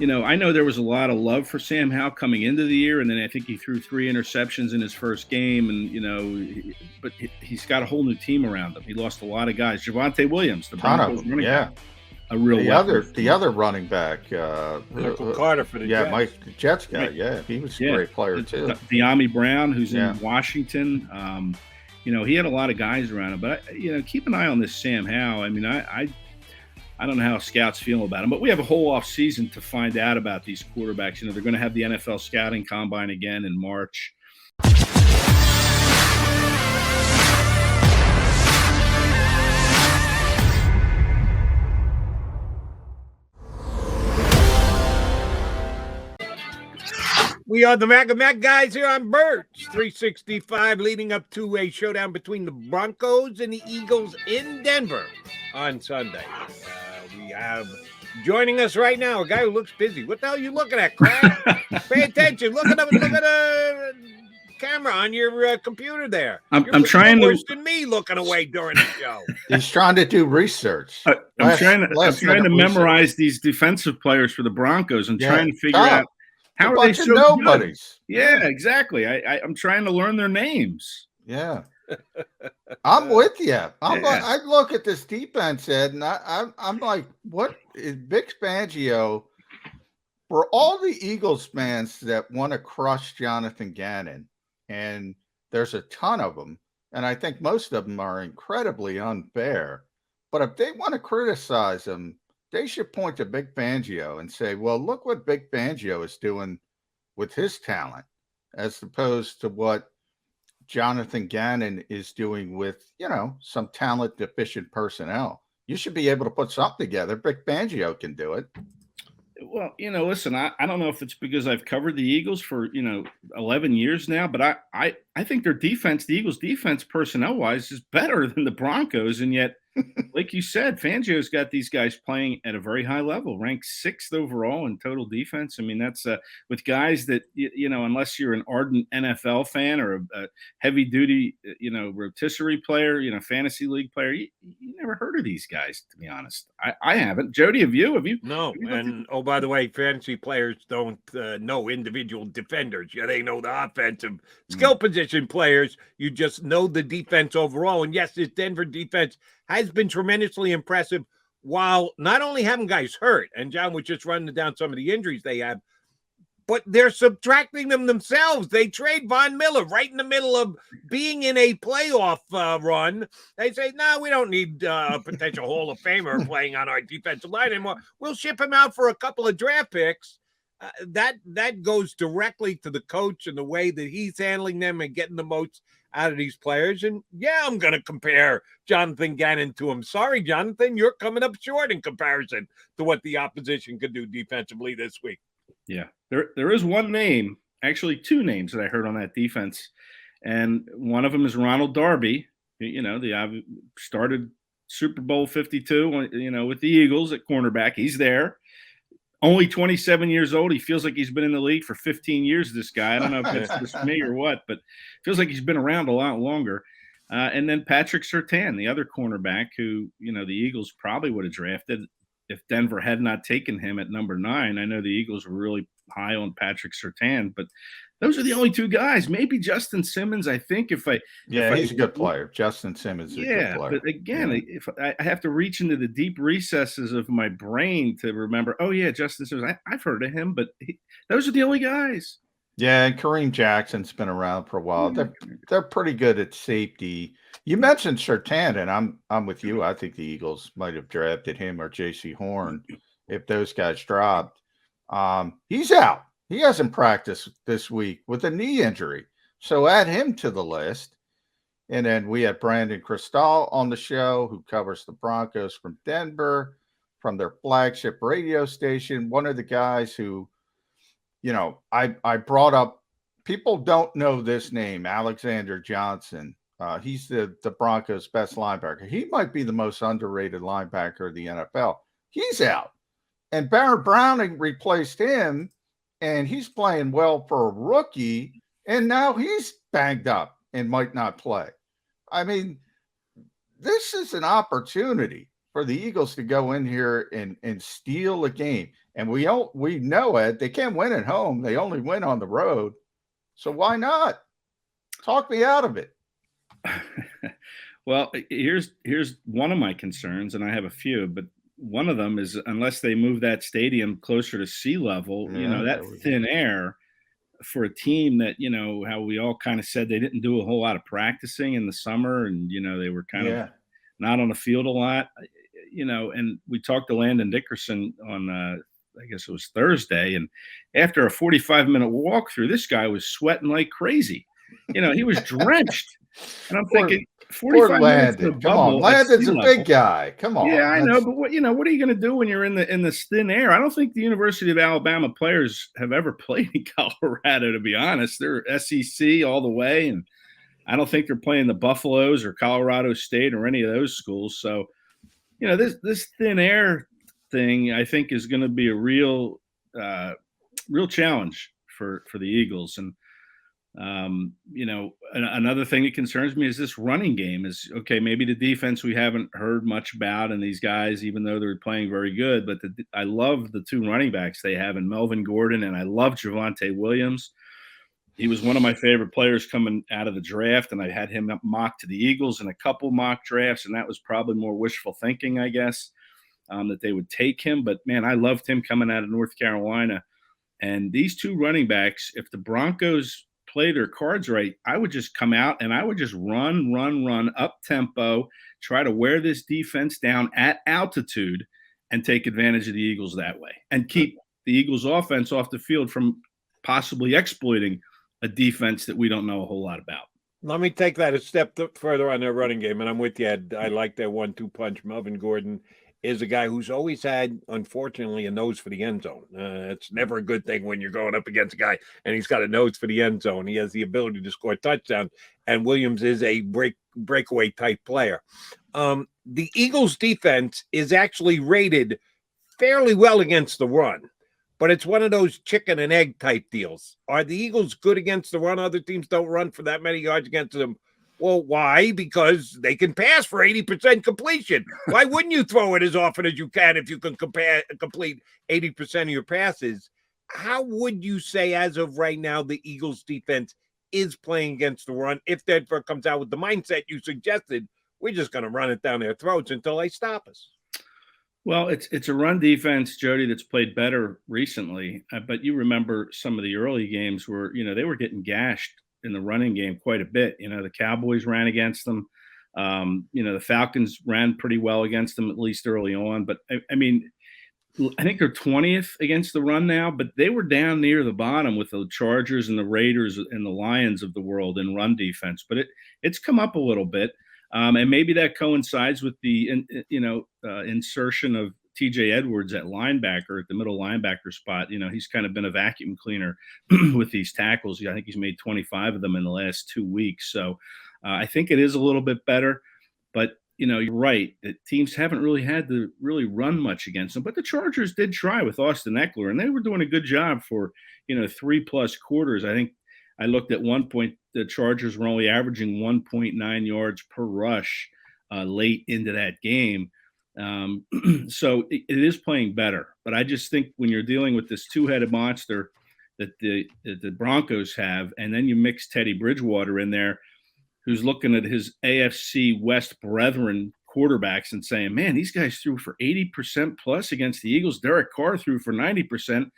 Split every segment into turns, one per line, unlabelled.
I know there was a lot of love for Sam Howell coming into the year, and then I think he threw 3 interceptions in his first game, and but he's got a whole new team around him. He lost a lot of guys. Javonte Williams, the
Ton of
Broncos
them,
running
yeah.
back, a real
The
weapon.
other running back,
Michael Carter for the Jets.
Mike, the Jets guy,
Right.
yeah, he was a great player too.
De'Ami Brown, who's
Yeah.
in Washington. He had a lot of guys around him. But keep an eye on this Sam Howell. I mean, I don't know how scouts feel about him, but we have a whole off season to find out about these quarterbacks. They're going to have the NFL scouting combine again in March.
We are the Mac guys here on Birch 365, leading up to a showdown between the Broncos and the Eagles in Denver on Sunday. We have joining us right now a guy who looks busy. What the hell are you looking at, Kracz? Pay attention. Look at a camera on your computer there.
I'm trying to
worse than me looking away during the show.
He's trying to do research.
I'm trying to memorize these defensive players for the Broncos and trying to figure out how are they so
nobodies.
Good? Yeah, exactly. I'm trying to learn their names.
Yeah. I'm with you. I look at this defense, Ed, and I'm like, what is Vic Fangio? For all the Eagles fans that want to crush Jonathan Gannon, and there's a ton of them, and I think most of them are incredibly unfair, but if they want to criticize him, they should point to Vic Fangio and say, well, look what Vic Fangio is doing with his talent, as opposed to what Jonathan Gannon is doing with, some talent deficient personnel. You should be able to put something together. Vic Fangio can do it.
Well, listen, I don't know if it's because I've covered the Eagles for, 11 years now, but I think their defense, the Eagles defense personnel wise, is better than the Broncos. And yet, like you said, Fangio's got these guys playing at a very high level, ranked 6th overall in total defense. I mean, that's with guys that, unless you're an ardent NFL fan or a heavy duty, rotisserie player, fantasy league player, you never heard of these guys, to be honest. I haven't. Jody, have you?
No. And by the way, fantasy players don't know individual defenders. Yeah, they know the offensive skill position players. You just know the defense overall. And yes, this Denver defense has been tremendously impressive while not only having guys hurt, and John was just running down some of the injuries they have, but they're subtracting them themselves. They trade Von Miller right in the middle of being in a playoff run. They say, no, we don't need a potential Hall of Famer playing on our defensive line anymore. We'll ship him out for a couple of draft picks. That goes directly to the coach and the way that he's handling them and getting the most out of these players. And yeah, I'm going to compare Jonathan Gannon to him. Sorry, Jonathan, you're coming up short in comparison to what the opposition could do defensively this week.
Yeah, there is one name, actually 2 names that I heard on that defense. And one of them is Ronald Darby. The started Super Bowl 52, with the Eagles at cornerback. He's there. Only 27 years old. He feels like he's been in the league for 15 years, this guy. I don't know if it's just me or what, but feels like he's been around a lot longer. And then Patrick Surtain, the other cornerback who, the Eagles probably would have drafted if Denver had not taken him at number 9. I know the Eagles were really high on Patrick Surtain, but those are the only 2 guys. Maybe Justin Simmons, I think, he's
a good player. Justin Simmons is a good player.
But again, if I have to reach into the deep recesses of my brain to remember, Justin Simmons, I've heard of him, but those are the only guys.
Yeah, and Kareem Jackson's been around for a while. They're pretty good at safety. You mentioned Surtain, and I'm with you. I think the Eagles might have drafted him or J.C. Horn if those guys dropped. He's out. He hasn't practiced this week with a knee injury. So add him to the list. And then we had Brandon Cristal on the show, who covers the Broncos from Denver, from their flagship radio station. One of the guys who, I brought up, people don't know this name, Alexander Johnson. He's the Broncos' best linebacker. He might be the most underrated linebacker of the NFL. He's out. And Baron Browning replaced him, and he's playing well for a rookie, and now he's banged up and might not play. I mean, this is an opportunity for the Eagles to go in here and steal a game. And we know it. They can't win at home. They only win on the road. So why not? Talk me out of it.
Well, here's one of my concerns, and I have a few, but one of them is unless they move that stadium closer to sea level, that thin air for a team that, how we all kind of said they didn't do a whole lot of practicing in the summer, and they were kind of not on the field a lot, and we talked to Landon Dickerson on I guess it was Thursday, and after a 45-minute walkthrough, this guy was sweating like crazy. He was drenched. And I'm thinking 45 minutes in the
Come on, Landon's a big guy. Come on.
Yeah, I know, but what are you going to do when you're in the thin air? I don't think the University of Alabama players have ever played in Colorado, to be honest. They're SEC all the way, and I don't think they're playing the Buffaloes or Colorado State or any of those schools. So, this thin air thing, I think, is going to be a real challenge for the Eagles. And another thing that concerns me is this running game. Is okay, maybe the defense we haven't heard much about, and these guys, even though they're playing very good, but I love the two running backs they have in Melvin Gordon, and I love Javonte Williams. He was one of my favorite players coming out of the draft, and I had him mocked to the Eagles in a couple mock drafts, and that was probably more wishful thinking, I guess, that they would take him. But, man, I loved him coming out of North Carolina. And these two running backs, if the Broncos play their cards right, I would just come out and I would just run up tempo, try to wear this defense down at altitude and take advantage of the Eagles that way and keep the Eagles offense off the field from possibly exploiting a defense that we don't know a whole lot about.
Let me take that a step further on their running game, and I'm with you, Ed. I like their 1-2 punch. Melvin Gordon is a guy who's always had, unfortunately, a nose for the end zone. It's never a good thing when you're going up against a guy and he's got a nose for the end zone. He has the ability to score touchdowns, and Williams is a breakaway type player. The Eagles' defense is actually rated fairly well against the run, but it's one of those chicken and egg type deals. Are the Eagles good against the run? Other teams don't run for that many yards against them. Well, why? Because they can pass for 80% completion. Why wouldn't you throw it as often as you can if you can complete 80% of your passes? How would you say, as of right now, the Eagles' defense is playing against the run if Denver comes out with the mindset you suggested? We're just going to run it down their throats until they stop us.
Well, it's a run defense, Jody, that's played better recently. But you remember some of the early games where, they were getting gashed in the running game quite a bit. The Cowboys ran against them. The Falcons ran pretty well against them, at least early on. But I think they're 20th against the run now, but they were down near the bottom with the Chargers and the Raiders and the Lions of the world in run defense. But it's come up a little bit. And maybe that coincides with the, insertion of TJ Edwards at linebacker, at the middle linebacker spot. He's kind of been a vacuum cleaner with these tackles. I think he's made 25 of them in the last 2 weeks. So I think it is a little bit better. But, you're right that teams haven't really had to really run much against them. But the Chargers did try with Austin Eckler, and they were doing a good job for, 3+ quarters. I think I looked at one point, the Chargers were only averaging 1.9 yards per rush late into that game. So it is playing better, but I just think when you're dealing with this two-headed monster that the Broncos have, and then you mix Teddy Bridgewater in there, who's looking at his AFC West brethren quarterbacks and saying, man, these guys threw for 80% plus against the Eagles. Derek Carr threw for 90%.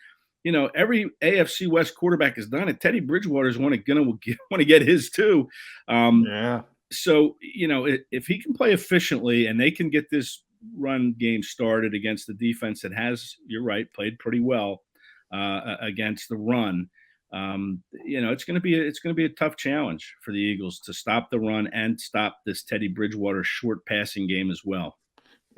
Every AFC West quarterback has done it. Teddy Bridgewater's going to get his too. So, if he can play efficiently and they can get this run game started against the defense that has, you're right, played pretty well against the run, it's going to be a tough challenge for the Eagles to stop the run and stop this Teddy Bridgewater short passing game as well.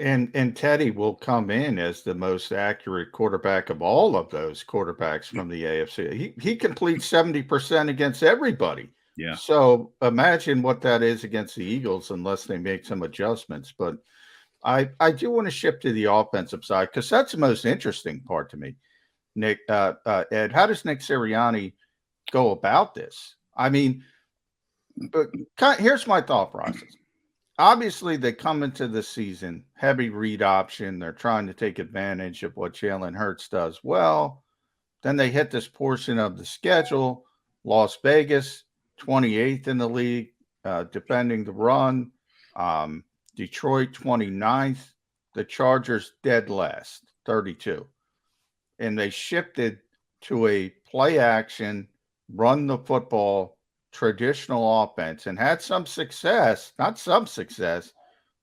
And Teddy will come in as the most accurate quarterback of all of those quarterbacks from the AFC. He completes 70% against everybody.
Yeah.
So imagine what that is against the Eagles unless they make some adjustments. But I do want to shift to the offensive side because that's the most interesting part to me. Nick, Ed, how does Nick Sirianni go about this? But here's my thought process. obviously they come into the season heavy read option. They're trying to take advantage of what Jalen Hurts does well. Then they hit this portion of the schedule. Las Vegas, 28th in the league, defending the run. Detroit, 29th. The Chargers, dead last, 32. And they shifted to a play action, run the football, traditional offense, and had some success, not some success,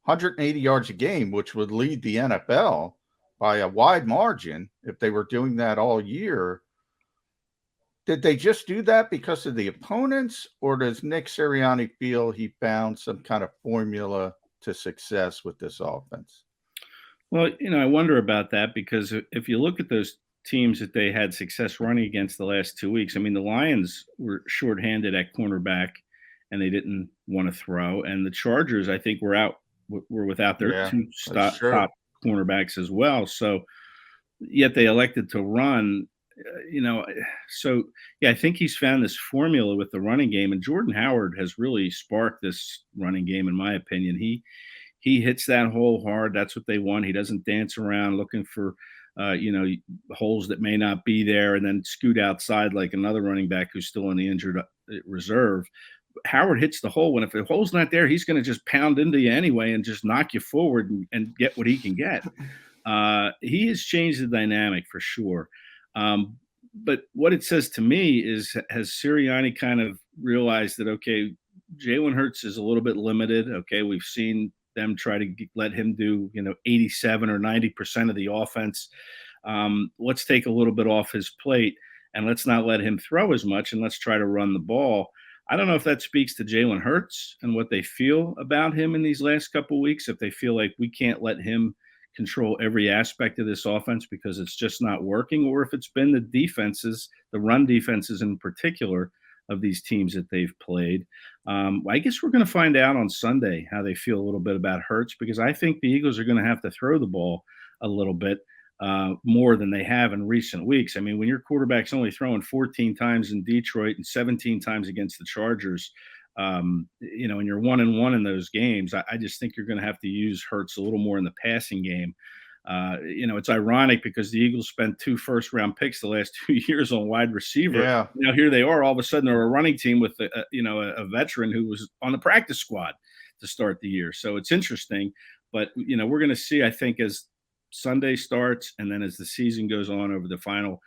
180 yards a game, which would lead the NFL by a wide margin if they were doing that all year. Did they just do that because of the opponents, or does Nick Sirianni feel he found some kind of formula to success with this offense?
Well, I wonder about that, because if you look at those teams that they had success running against the last 2 weeks, I mean, the Lions were shorthanded at cornerback and they didn't want to throw. And the Chargers, I think, were without their two top cornerbacks as well. So yet they elected to run. So yeah, I think he's found this formula with the running game, and Jordan Howard has really sparked this running game, in my opinion. He hits that hole hard. That's what they want. He doesn't dance around looking for holes that may not be there and then scoot outside like another running back who's still in the injured reserve. Howard hits the hole, and if the hole's not there, he's going to just pound into you anyway and just knock you forward and get what he can get. He has changed the dynamic for sure. But what it says to me is, has Sirianni kind of realized that, okay, Jalen Hurts is a little bit limited. Okay, we've seen them try to let him do 87 or 90% of the offense. Let's take a little bit off his plate and let's not let him throw as much, and let's try to run the ball. I don't know if that speaks to Jalen Hurts and what they feel about him in these last couple of weeks, if they feel like we can't let him control every aspect of this offense because it's just not working, or if it's been the defenses, the run defenses in particular, of these teams that they've played. I guess we're going to find out on Sunday how they feel a little bit about Hurts, because I think the Eagles are going to have to throw the ball a little bit more than they have in recent weeks. I mean, when your quarterback's only throwing 14 times in Detroit and 17 times against the Chargers, and you're 1-1 in those games, I just think you're going to have to use Hurts a little more in the passing game. It's ironic because the Eagles spent 2 first-round picks the last 2 years on wide receiver. Yeah. Now here they are, all of a sudden they're a running team with a veteran who was on the practice squad to start the year. So it's interesting, but we're going to see, I think, as Sunday starts and then as the season goes on over the final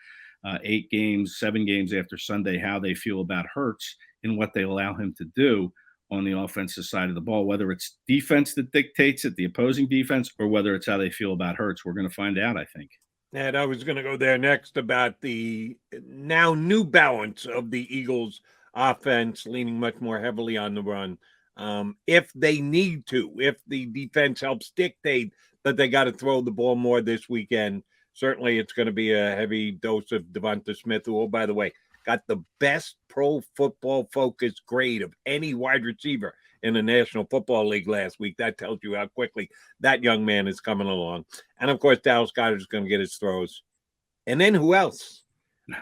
7 games after Sunday, how they feel about Hurts and what they allow him to do on the offensive side of the ball, whether it's defense that dictates it, the opposing defense, or whether it's how they feel about Hurts. We're going to find out, I think.
And I was going to go there next about the now new balance of the Eagles offense, leaning much more heavily on the run. If they need to, if the defense helps dictate that they got to throw the ball more this weekend, certainly it's going to be a heavy dose of Devonta Smith, who, oh, by the way, got the best Pro Football Focus grade of any wide receiver in the National Football League last week. That tells you how quickly that young man is coming along. And, of course, Dallas Goedert is going to get his throws. And then who else?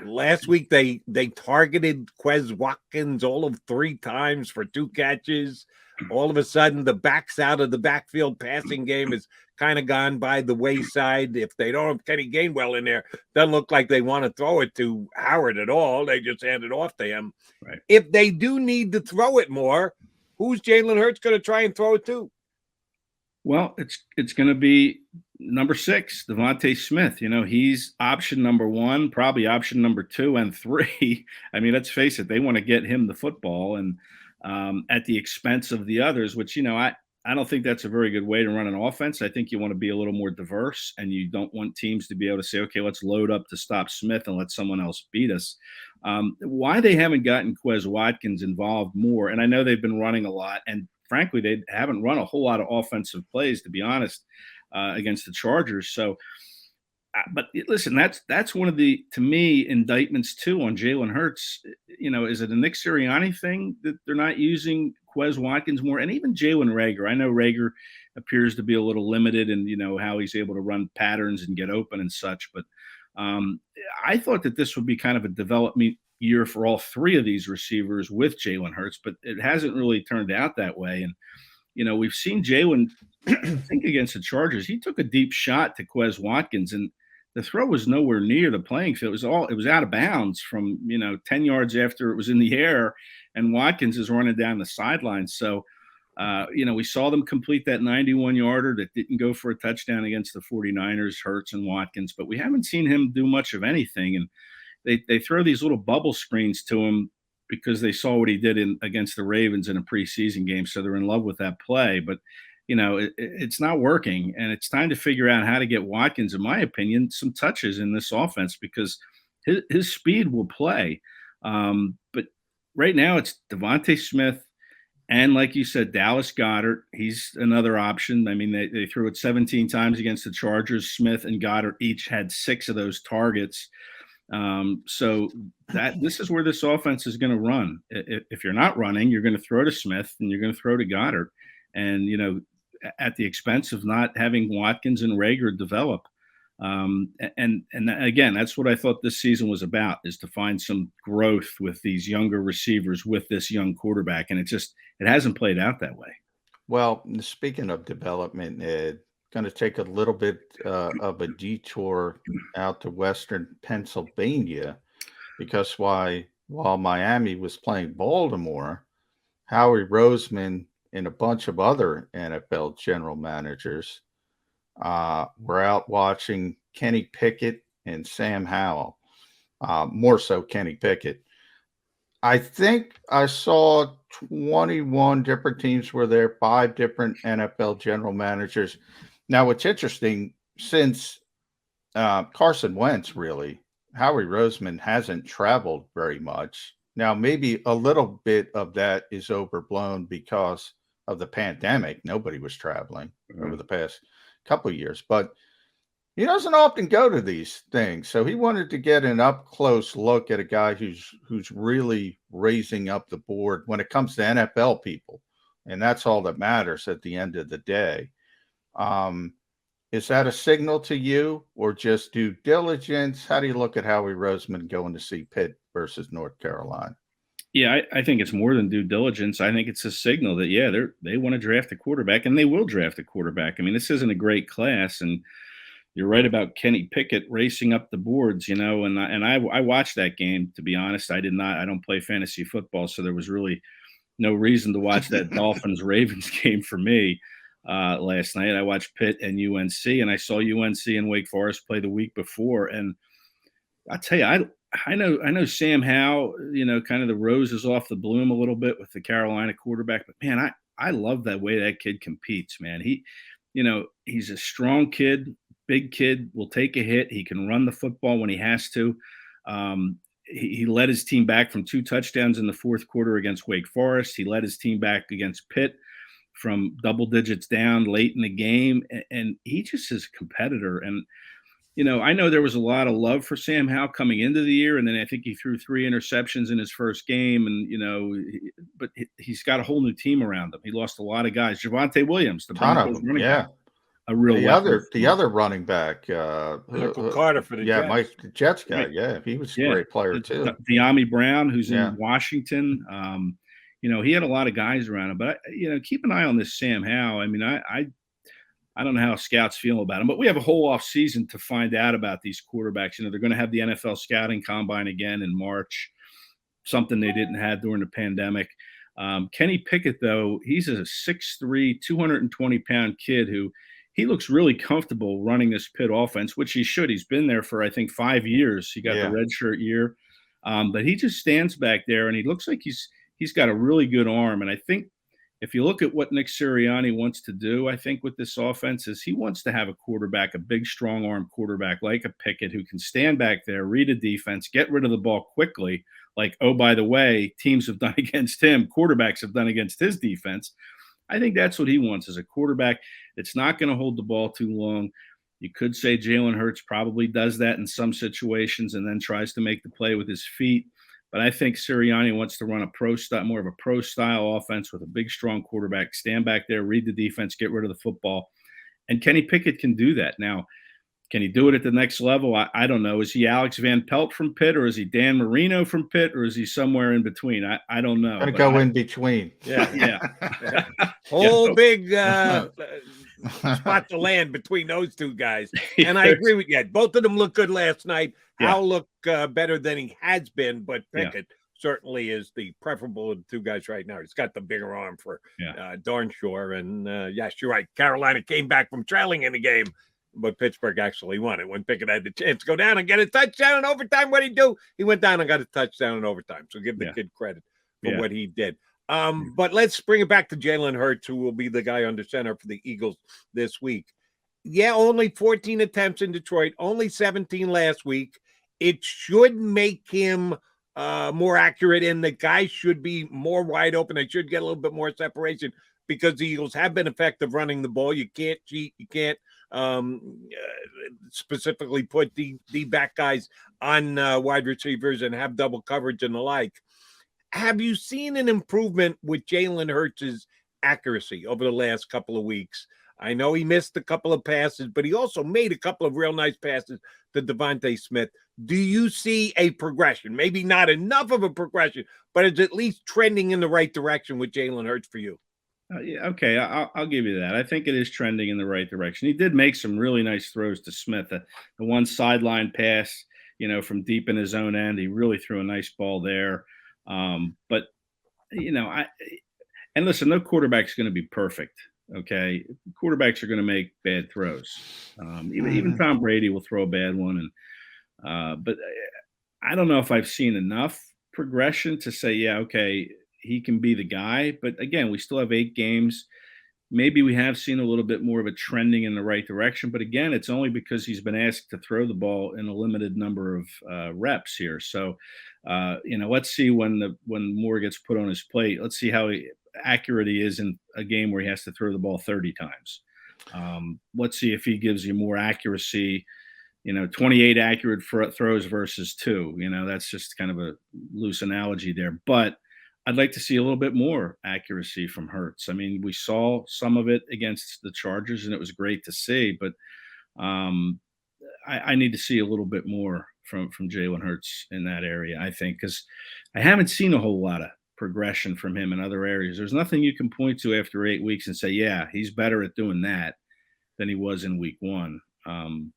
Last week they targeted Quez Watkins all of 3 times for 2 catches. All of a sudden, the backs out of the backfield passing game is kind of gone by the wayside. If they don't have Kenny Gainwell in there, doesn't look like they want to throw it to Howard at all. They just hand it off to him. Right. If they do need to throw it more, who's Jalen Hurts going to try and throw it to?
Well, it's going to be number 6, Devonta Smith. He's option number 1, probably option number 2 and 3. I mean, let's face it, they want to get him the football, and at the expense of the others, which, I don't think that's a very good way to run an offense. I think you want to be a little more diverse, and you don't want teams to be able to say, okay, let's load up to stop Smith and let someone else beat us. Why they haven't gotten Quez Watkins involved more, and I know they've been running a lot, and frankly, they haven't run a whole lot of offensive plays, to be honest, against the Chargers. So, but listen, that's one of the, to me, indictments too on Jalen Hurts. Is it a Nick Sirianni thing that they're not using Quez Watkins more, and even Jalen Reagor? I know Reagor appears to be a little limited in how he's able to run patterns and get open and such. But I thought that this would be kind of a development year for all 3 of these receivers with Jalen Hurts, but it hasn't really turned out that way. And we've seen Jalen, I think against the Chargers, he took a deep shot to Quez Watkins, and the throw was nowhere near the playing field. It was out of bounds from 10 yards after it was in the air, and Watkins is running down the sideline. So, we saw them complete that 91-yarder that didn't go for a touchdown against the 49ers, Hurts and Watkins, but we haven't seen him do much of anything. And they throw these little bubble screens to him because they saw what he did against the Ravens in a preseason game. So they're in love with that play, but it's not working, and it's time to figure out how to get Watkins, in my opinion, some touches in this offense because his speed will play. But right now it's Devontae Smith and, like you said, Dallas Goedert. He's another option. I mean, they threw it 17 times against the Chargers. Smith and Goedert each had 6 of those targets. So this is where this offense is going to run. If you're not running, you're going to throw to Smith and you're going to throw to Goedert, and at the expense of not having Watkins and Rager develop. And again, that's what I thought this season was about, is to find some growth with these younger receivers with this young quarterback, and it hasn't played out that way.
Well, speaking of development, going to take a little bit of a detour out to Western Pennsylvania, because while Miami was playing Baltimore, Howie Roseman and a bunch of other NFL general managers were out watching Kenny Pickett and Sam Howell, more so Kenny Pickett. I think I saw 21 different teams were there, 5 different NFL general managers. Now, what's interesting, since Carson Wentz, really, Howie Roseman hasn't traveled very much. Now, maybe a little bit of that is overblown because of the pandemic. Nobody was traveling over the past couple of years, but he doesn't often go to these things. So he wanted to get an up-close look at a guy who's really raising up the board when it comes to NFL people. And that's all that matters at the end of the day. Is that a signal to you, or just due diligence? How do you look at Howie Roseman going to see Pitt versus North Carolina?
Yeah, I think it's more than due diligence. I think it's a signal that, they want to draft a quarterback, and they will draft a quarterback. I mean, this isn't a great class, and you're right about Kenny Pickett racing up the boards, and I watched that game. To be honest, I don't play fantasy football, so there was really no reason to watch that Dolphins-Ravens game for me last night. I watched Pitt and UNC, and I saw UNC and Wake Forest play the week before, and I'll tell you, I know Sam Howell, kind of the roses off the bloom a little bit with the Carolina quarterback, but man, I love that way that kid competes, man. He's a strong kid, big kid, will take a hit. He can run the football when he has to. He led his team back from 2 touchdowns in the fourth quarter against Wake Forest. He led his team back against Pitt from double digits down late in the game. And he just is a competitor. And, I know there was a lot of love for Sam Howell coming into the year. And then I think he threw 3 interceptions in his first game. And, but he's got a whole new team around him. He lost a lot of guys. Javonte Williams, the Broncos running back.
The other running back,
Michael Carter for the Jets.
Mike, the Jets guy.
Right.
Yeah, he was a great player too.
De'Ami Brown, who's in Washington. He had a lot of guys around him. But keep an eye on this Sam Howell. I mean, I don't know how scouts feel about him, but we have a whole off season to find out about these quarterbacks. They're going to have the NFL scouting combine again in March, something they didn't have during the pandemic. Kenny Pickett, though, he's a 6'3", 220-pound kid who. He looks really comfortable running this Pitt offense, which he should. He's been there for, I think, 5 years. He got the redshirt year. But he just stands back there, and he looks like he's got a really good arm. And I think if you look at what Nick Sirianni wants to do, I think with this offense is he wants to have a quarterback, a big, strong-arm quarterback like a Pickett who can stand back there, read a defense, get rid of the ball quickly. Like, oh, by the way, teams have done against him, quarterbacks have done against his defense. I think that's what he wants as a quarterback. It's not going to hold the ball too long. You could say Jalen Hurts probably does that in some situations and then tries to make the play with his feet. But I think Sirianni wants to run more of a pro-style offense with a big, strong quarterback, stand back there, read the defense, get rid of the football. And Kenny Pickett can do that. Now, Can he do it at the next level? I don't know. Is he Alex Van Pelt from Pitt, or is he Dan Marino from Pitt, or is he somewhere in between? I don't know.
Gonna go in between.
Yeah.
Yeah.
Whole big spot to land between those two guys. And I agree with you. Both of them look good last night.
Yeah.
Howell looked better than he has been, but Pickett certainly is the preferable of the two guys right now. He's got the bigger arm for darn sure. And yes, you're right. Carolina came back from trailing in the game, but Pittsburgh actually won it when Pickett had the chance to go down and get a touchdown in overtime. What did he do? He went down and got a touchdown in overtime. So give the kid credit for what he did. But let's bring it back to Jalen Hurts, who will be the guy under center for the Eagles this week. Yeah, only 14 attempts in Detroit, only 17 last week. It should make him more accurate, and the guy should be more wide open. They should get a little bit more separation because the Eagles have been effective running the ball. You can't cheat. You can't specifically put the back guys on wide receivers and have double coverage and the like. Have you seen an improvement with Jalen Hurts' accuracy over the last couple of weeks? I know he missed a couple of passes, but he also made a couple of real nice passes to Devontae Smith. Do you see a progression? Maybe not enough of a progression, but it's at least trending in the right direction with Jalen Hurts for you.
Yeah, okay, I'll give you that. I think it is trending in the right direction. He did make some really nice throws to Smith. The one sideline pass, from deep in his own end, he really threw a nice ball there. But and listen, no quarterback's going to be perfect. Okay, quarterbacks are going to make bad throws. Even Tom Brady will throw a bad one, but I don't know if I've seen enough progression to say, yeah, okay, he can be the guy. But again, we still have 8 games. Maybe we have seen a little bit more of a trending in the right direction. But again, it's only because he's been asked to throw the ball in a limited number of reps here. So, let's see when more gets put on his plate. Let's see how accurate he is in a game where he has to throw the ball 30 times. Let's see if he gives you more accuracy, 28 accurate throws versus 2. That's just kind of a loose analogy there. But I'd like to see a little bit more accuracy from Hurts. I mean, we saw some of it against the Chargers, and it was great to see. But I need to see a little bit more from Jalen Hurts in that area, I think, because I haven't seen a whole lot of progression from him in other areas. There's nothing you can point to after 8 weeks and say, yeah, he's better at doing that than he was in week 1. And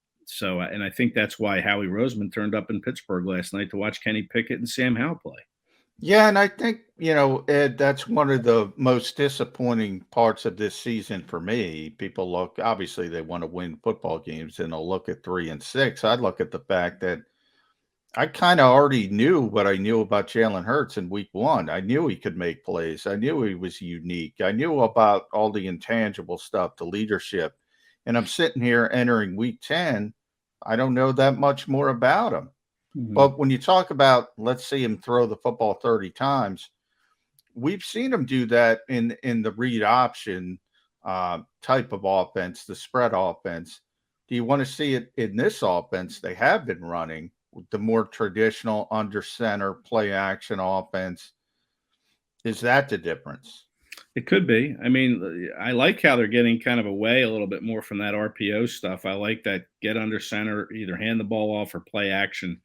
I think that's why Howie Roseman turned up in Pittsburgh last night to watch Kenny Pickett and Sam Howell play.
Yeah, and I think, Ed, that's one of the most disappointing parts of this season for me. People obviously they want to win football games, and they'll look at 3 and 6. I look at the fact that I kind of already knew what I knew about Jalen Hurts in week 1. I knew he could make plays. I knew he was unique. I knew about all the intangible stuff, the leadership. And I'm sitting here entering week 10. I don't know that much more about him. Mm-hmm. But when you talk about, let's see him throw the football 30 times, we've seen him do that in the read option type of offense, the spread offense. Do you want to see it in this offense they have been running, the more traditional under center play action offense? Is that the difference?
It could be. I mean, I like how they're getting kind of away a little bit more from that RPO stuff. I like that get under center, either hand the ball off or play action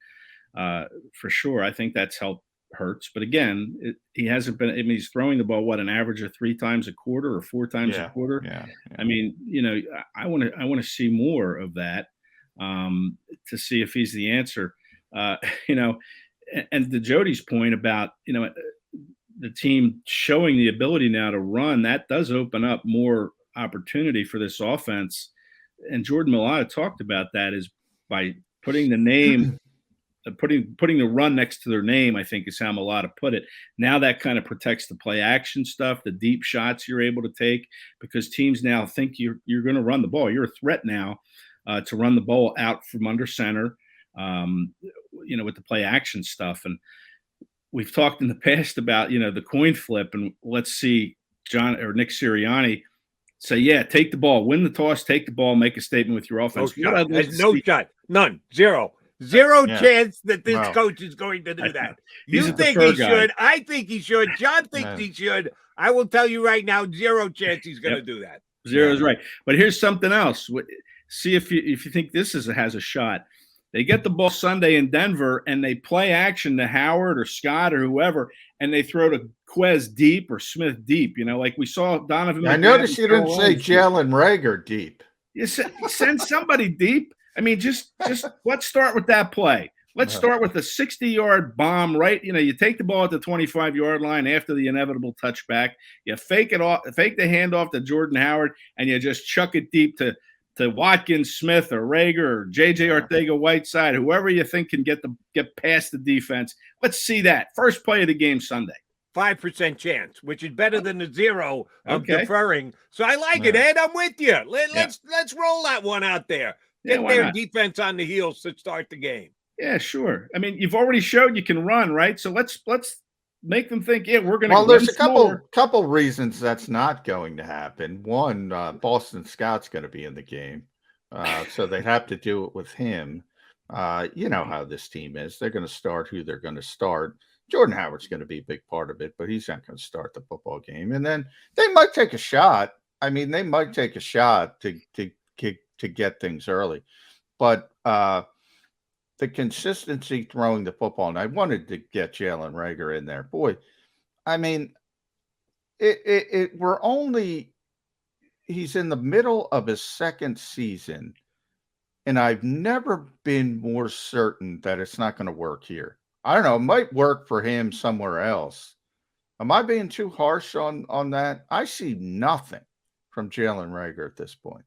for sure. I think that's helped Hurts. But again, he hasn't been – I mean, he's throwing the ball, an average of 3 times a quarter or 4 times a quarter? Yeah. I mean, I want to see more of that to see if he's the answer. And to Jody's point about, the team showing the ability now to run, that does open up more opportunity for this offense. And Jordan Mailata talked about that is by putting the name, putting the run next to their name, I think is how Mailata put it. Now that kind of protects the play action stuff, the deep shots you're able to take, because teams now think you're going to run the ball. You're a threat now to run the ball out from under center, with the play action stuff. And we've talked in the past about, the coin flip, and let's see John or Nick Sirianni say, yeah, take the ball, win the toss, take the ball, make a statement with your offense.
No shot. None. Zero chance that this coach is going to do that. You think he should. I think he should. John thinks he should. I will tell you right now, 0 chance he's going to do that.
Zero is right. But here's something else. see if you think this has a shot. They get the ball Sunday in Denver, and they play action to Howard or Scott or whoever, and they throw to Quez deep or Smith deep. Like we saw Donovan.
I noticed you didn't say Jalen Reagor deep.
You send somebody deep. I mean, just let's start with that play. Let's start with a 60-yard bomb, right? You take the ball at the 25-yard line after the inevitable touchback. You fake the handoff to Jordan Howard, and you just chuck it deep to Watkins, Smith, or Reagor, or J.J. Arcega-Whiteside, whoever you think can get past the defense. Let's see that. First play of the game Sunday.
5% chance, which is better than the 0 of deferring. So I like it, Ed. I'm with you. Let's roll that one out there. Get their defense on the heels to start the game.
Yeah, sure. I mean, you've already showed you can run, right? So let's make them think, we're going to.
Well, there's a couple reasons that's not going to happen. One, Boston Scott's going to be in the game, so they have to do it with him. You know how this team is. They're going to start who they're going to start. Jordan Howard's going to be a big part of it, but he's not going to start the football game. And then they might take a shot. I mean, they might take a shot to get things early. But the consistency throwing the football, and I wanted to get Jalen Reagor in there. Boy, I mean, he's in the middle of his second season, and I've never been more certain that it's not going to work here. I don't know. It might work for him somewhere else. Am I being too harsh on that? I see nothing from Jalen Reagor at this point.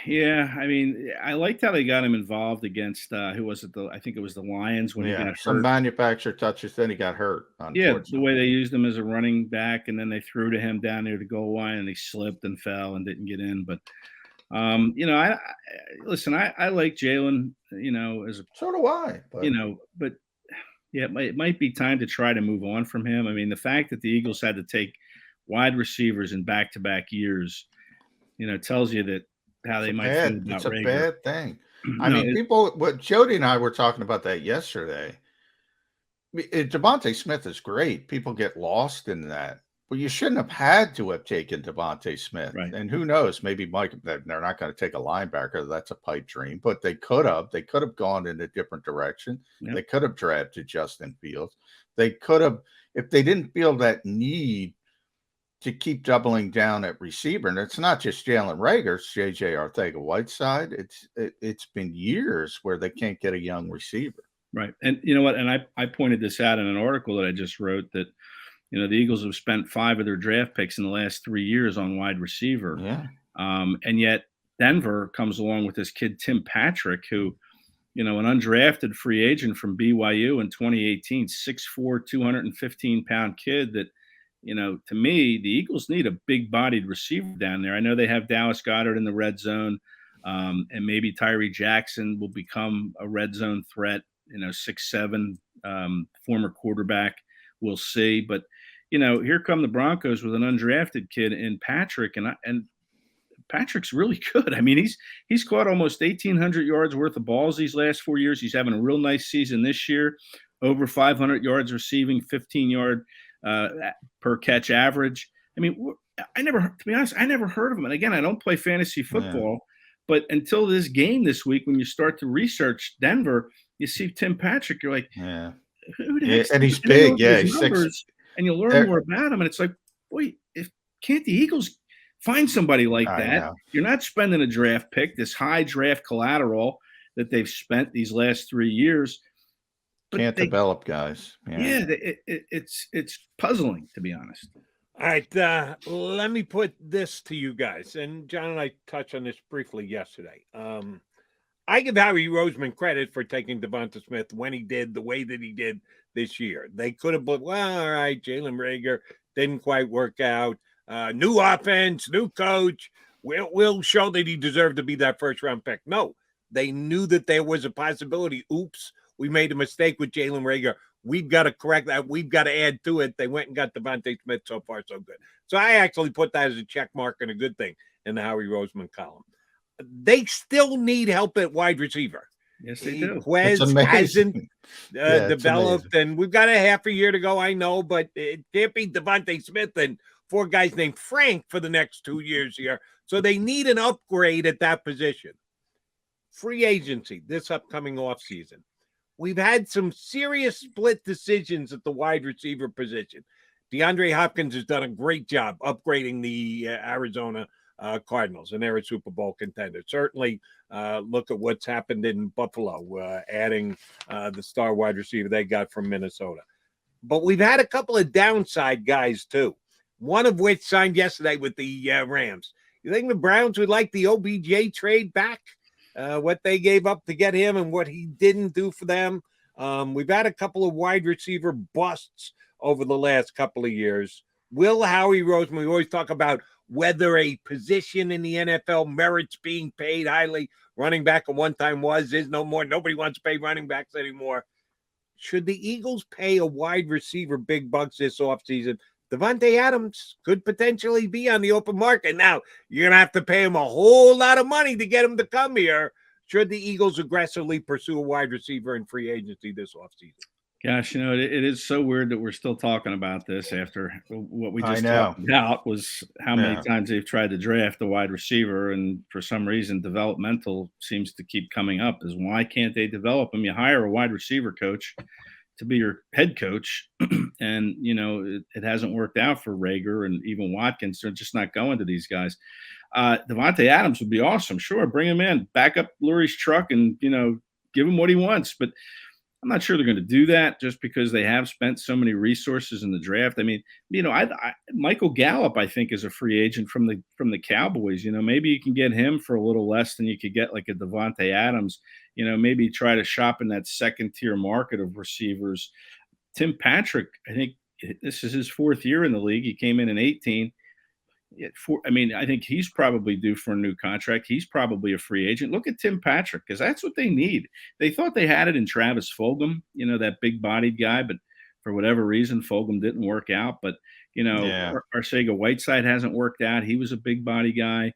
Yeah, I mean, I liked how they got him involved against who was it? I think it was the Lions when he got hurt.
Some manufacturer touches, then he got hurt.
Yeah, the way they used him as a running back, and then they threw to him down near the goal line, and he slipped and fell and didn't get in. But I like Jalen.
So do I.
But yeah, it might be time to try to move on from him. I mean, the fact that the Eagles had to take wide receivers in back-to-back years, tells you that how they might feel about Reagor.
It's a bad thing. I mean, Jody and I were talking about that yesterday. Devontae Smith is great. People get lost in that. Well, you shouldn't have had to have taken Devontae Smith.
Right.
And who knows, maybe Mike, they're not going to take a linebacker. That's a pipe dream. But they could have. They could have gone in a different direction. Yep. They could have drafted Justin Fields. They could have, if they didn't feel that need to keep doubling down at receiver. And it's not just Jalen Reagor, it's J.J. Arcega-Whiteside. It's been years where they can't get a young receiver.
Right. And you know what? And I pointed this out in an article that I just wrote that, the Eagles have spent 5 of their draft picks in the last 3 years on wide receiver.
Yeah.
And yet Denver comes along with this kid, Tim Patrick, who, an undrafted free agent from BYU in 2018, 6'4", 215-pound kid that, to me, the Eagles need a big-bodied receiver down there. I know they have Dallas Goedert in the red zone, and maybe Tyree Jackson will become a red zone threat, 6'7", former quarterback. We'll see. But, here come the Broncos with an undrafted kid in Patrick, and Patrick's really good. I mean, he's caught almost 1,800 yards worth of balls these last 4 years. He's having a real nice season this year, over 500 yards receiving, 15-yard per catch average. I mean, to be honest, I never heard of him. And again, I don't play fantasy football, but until this game this week, when you start to research Denver, you see Tim Patrick, you're like, who the heck?
And he's big. Yeah, he's
numbers, and you learn more about him. And it's like, boy, can't the Eagles find somebody like that? You're not spending a draft pick, this high draft collateral that they've spent these last 3 years.
Can't develop guys.
It's puzzling, to be honest.
All right, let me put this to you guys, and John and I touched on this briefly yesterday. I give Howie Roseman credit for taking Devonta Smith when he did the way that he did this year. They could have put, all right, Jalen Reagor didn't quite work out. New offense, new coach. We'll show that he deserved to be that first-round pick. No, they knew that there was a possibility. Oops, we made a mistake with Jalen Reagor. We've got to correct that. We've got to add to it. They went and got Devonta Smith. So far, so good. So I actually put that as a check mark and a good thing in the Howie Roseman column. They still need help at wide receiver.
Yes, they do.
Quez hasn't developed, and we've got a half a year to go, I know, but it can't be Devonta Smith and 4 guys named Frank for the next 2 years here. So they need an upgrade at that position. Free agency this upcoming offseason. We've had some serious split decisions at the wide receiver position. DeAndre Hopkins has done a great job upgrading the Arizona Cardinals, and they're a Super Bowl contender. Certainly look at what's happened in Buffalo, adding the star wide receiver they got from Minnesota. But we've had a couple of downside guys, too, one of which signed yesterday with the Rams. You think the Browns would like the OBJ trade back? What they gave up to get him and what he didn't do for them. We've had a couple of wide receiver busts over the last couple of years. Will Howie Roseman, we always talk about whether a position in the NFL merits being paid highly. Running back at one time is no more. Nobody wants to pay running backs anymore. Should the Eagles pay a wide receiver big bucks this offseason? Davante Adams could potentially be on the open market. Now, you're going to have to pay him a whole lot of money to get him to come here. Should the Eagles aggressively pursue a wide receiver in free agency this offseason?
Gosh, it is so weird that we're still talking about this after what we just talked about was how many times they've tried to draft a wide receiver, and for some reason developmental seems to keep coming up. Is why can't they develop him? You hire a wide receiver coach to be your head coach, and it hasn't worked out for Rager and even Watkins. They're just not going to these guys. Davante Adams would be awesome. Sure, bring him in, back up Lurie's truck, and give him what he wants. But I'm not sure they're going to do that just because they have spent so many resources in the draft. I mean, Michael Gallup, I think, is a free agent from the Cowboys. Maybe you can get him for a little less than you could get like a Davante Adams. Maybe try to shop in that second tier market of receivers. Tim Patrick, I think this is his fourth year in the league. He came in 18. I think he's probably due for a new contract. He's probably a free agent. Look at Tim Patrick, because that's what they need. They thought they had it in Travis Fulgham, that big-bodied guy, but for whatever reason, Fulgham didn't work out. But, Arcega-Whiteside hasn't worked out. He was a big-body guy.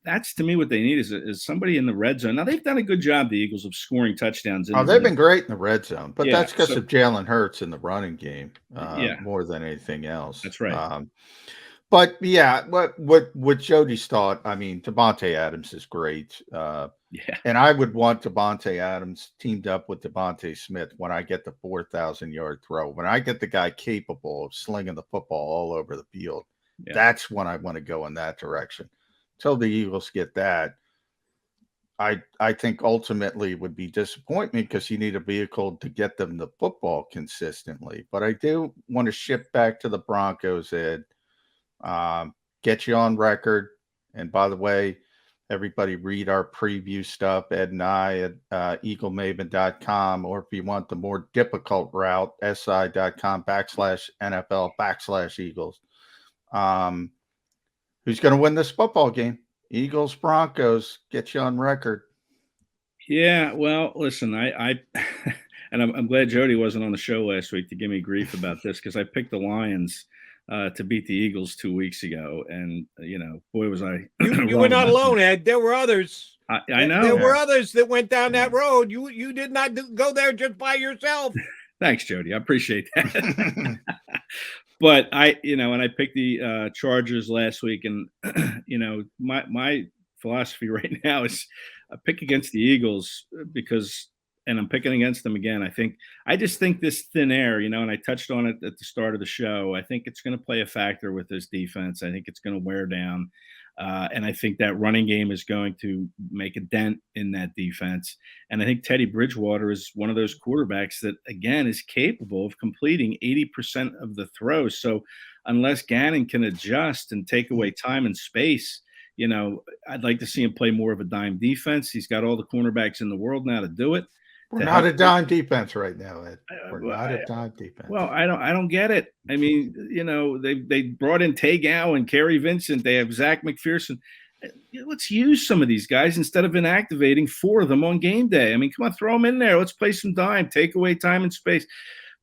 That's, to me, what they need is somebody in the red zone. Now, they've done a good job, the Eagles, of scoring touchdowns.
They've been great in the red zone, but that's because of Jalen Hurts in the running game more than anything else.
That's right.
But yeah, what Jody's thought, Davante Adams is great. And I would want Davante Adams teamed up with Devontae Smith when I get the 4,000-yard throw. When I get the guy capable of slinging the football all over the field, that's when I want to go in that direction. Until the Eagles get that, I think ultimately it would be disappointment because you need a vehicle to get them the football consistently. But I do want to shift back to the Broncos, Ed. Get you on record. And by the way, everybody read our preview stuff, Ed and I at eaglemaven.com, or if you want the more difficult route, si.com/NFL/Eagles. Who's going to win this football game? Eagles, Broncos, get you on record.
Yeah, well, listen, I and I'm glad Jody wasn't on the show last week to give me grief about this, because I picked the Lions to beat the Eagles 2 weeks ago, and boy was I.
You were not alone, Ed. There were others.
I know
there were others that went down that road. You did not go there just by yourself.
Thanks, Jody. I appreciate that. But when I picked the Chargers last week, and my philosophy right now is I pick against the Eagles and I'm picking against them again. I just think this thin air, and I touched on it at the start of the show. I think it's going to play a factor with this defense. I think it's going to wear down. And I think that running game is going to make a dent in that defense. And I think Teddy Bridgewater is one of those quarterbacks that, again, is capable of completing 80% of the throws. So unless Gannon can adjust and take away time and space, I'd like to see him play more of a dime defense. He's got all the cornerbacks in the world now to do it.
We're not a dime defense right now, Ed. We're not a dime defense.
Well, I don't get it. I mean, they brought in Tagow and Kerry Vincent. They have Zach McPherson. Let's use some of these guys instead of inactivating 4 of them on game day. I mean, come on, throw them in there. Let's play some dime. Take away time and space.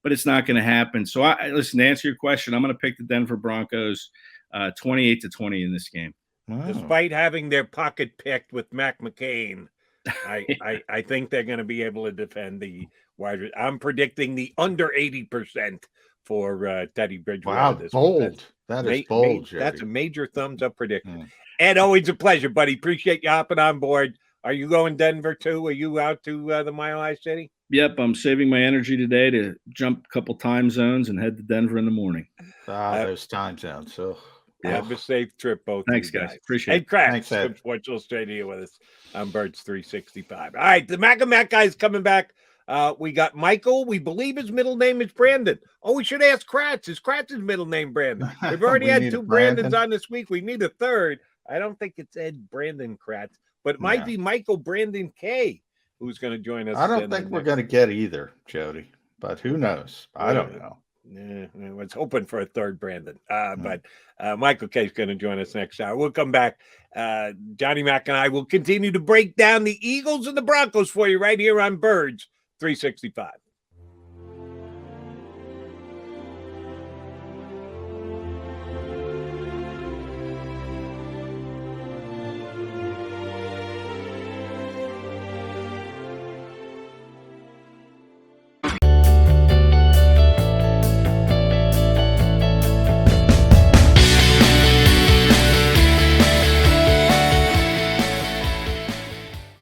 But it's not going to happen. So, listen, to answer your question, I'm going to pick the Denver Broncos 28-20 in this game.
Wow.
Despite having their pocket picked with Mac McCain. I think they're going to be able to defend the wide. I'm predicting the under 80% for Teddy Bridgewater.
Wow,
this
bold. That is bold,
That's a
Jody.
major thumbs up prediction. Ed, always a pleasure, buddy. Appreciate you hopping on board. Are you going Denver too? Are you out to the Mile High City?
Yep, I'm saving my energy today to jump a couple time zones and head to Denver in the morning.
Those time zones. So
have a safe trip, both.
Thanks,
of you
guys. Appreciate
it. Kracz,
Thanks, Ed.
Sports Illustrated here with us on Birds 365. All right, the Mac and Mac guy is coming back. We got Michael. We believe his middle name is Brandon. Oh, we should ask Kracz. Is Kratz's middle name Brandon? We've already had 2 Brandons on this week. We need a third. I don't think it's Ed Brandon Kracz, but it might be Michael Brandon K, who's going to join us.
I don't think we're going to get either, Jody, but who knows? I don't know.
I was hoping for a third Brandon, but Michael K is going to join us next hour. We'll come back. Johnny Mac and I will continue to break down the Eagles and the Broncos for you right here on Birds 365.